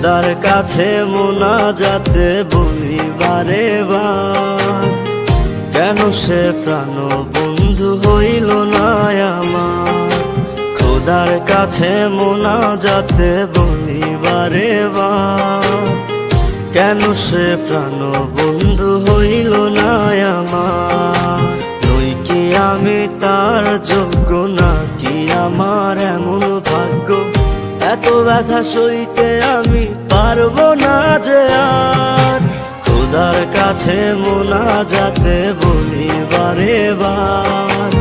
খোদার কাছে মোনাজাতে বলি বারে বার, কেন সে প্রাণ বন্ধু হইল না আমার। খোদার কাছে মোনাজাতে বলি বারে বার, কেন সে প্রাণ বন্ধু হইল না আমার। নই কি আমি তার যোগ্য, নাকি আমার এমন ভাগ্য, এত ব্যথা সইতে আমি পারবো না যে আর। খোদার কাছে মোনাজাতে বলি বারে বার,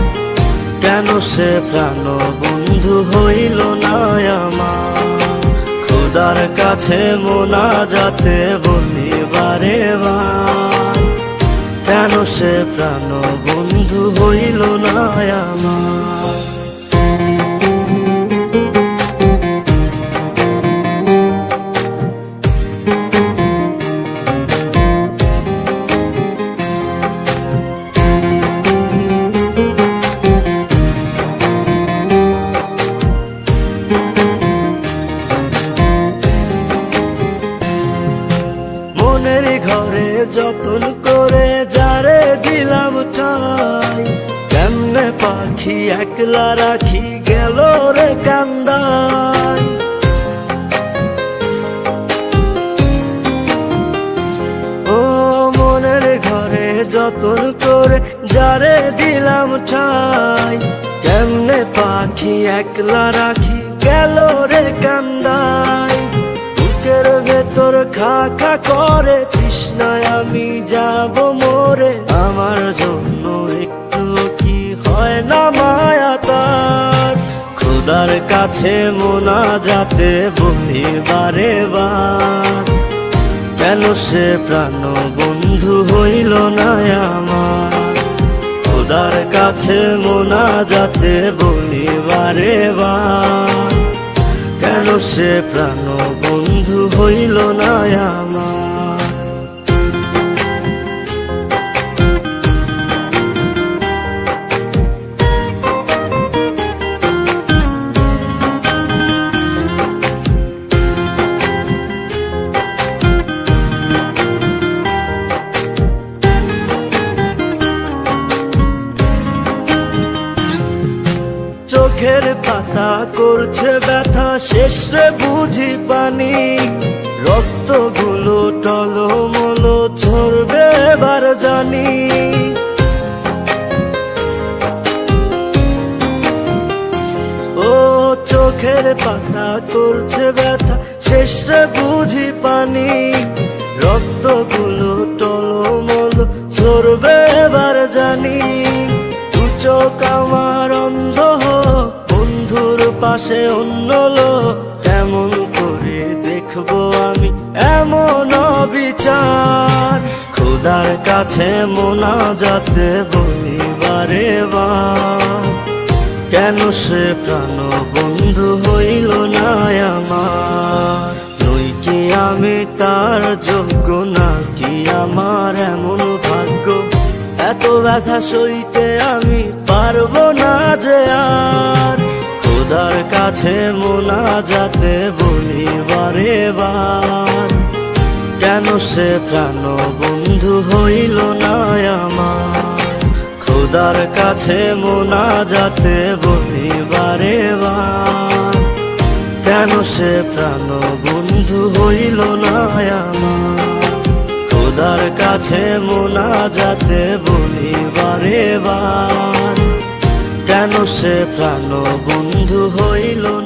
কেন সে প্রাণ বন্ধু হইল না আমার। খোদার কাছে মোনাজাতে বলি বারে বার, কেন সে প্রাণ বন্ধু হইল না আমার। মনের ঘরে যতন করে যারে দিলাম ঠাই, কেমনে পাখি একলা রাখি গেল রে কান্দাই। ও মনের ঘরে যতন করে যারে দিলাম ঠাই, কেমনে পাখি একলা রাখি গেল রে কান্দাই। বুকের ভেতর খা খা করে তৃষ্ণায় আমি যাব মরে, আমার জন্য একটু কি হয় না মায়া তার। খোদার কাছে মোনাজাতে বলি বারে বার, কেন সে প্রাণ বন্ধু হইল না আমার। খোদার কাছে মোনাজাতে বলি বারে বার, কেন সে প্রাণ বন্ধু হইল না আমার। চোখের পাতা করছে ব্যথা, শেষ রে বুঝি পানি। রক্তগুলো টলমলো ঝরবে এবার জানি। ও চোখের পাতা করছে ব্যথা, শেষ রে বুঝি পানি। রক্তগুলো টলমলো ঝরবে এবার জানি। দু চোখ আমার অন্ধ হোক, বন্ধুর পাশে অন্য লোক, কেমন করে দেখবো আমি এমন অবিচার। খোদার কাছে মোনাজাতে বলি বারে বার, কেন সে প্রাণ বন্ধু হইল না আমার। নই কি আমি তার যোগ্য, নাকি আমার এমন ভাগ্য, এত ব্যথা সইতে আমি পারবো না যে আর। খোদার কাছে মোনাজাতে বলি বারে বার, কেন সে প্রাণ বন্ধু হইল না আমার। খোদার কাছে মোনাজাতে বলি বারে বার, কেন সে প্রাণ বন্ধু হইল না আমার। খোদার কাছে মোনাজাতে বলি বারে বার, কেন সে প্রাণ বন্ধু হইল না।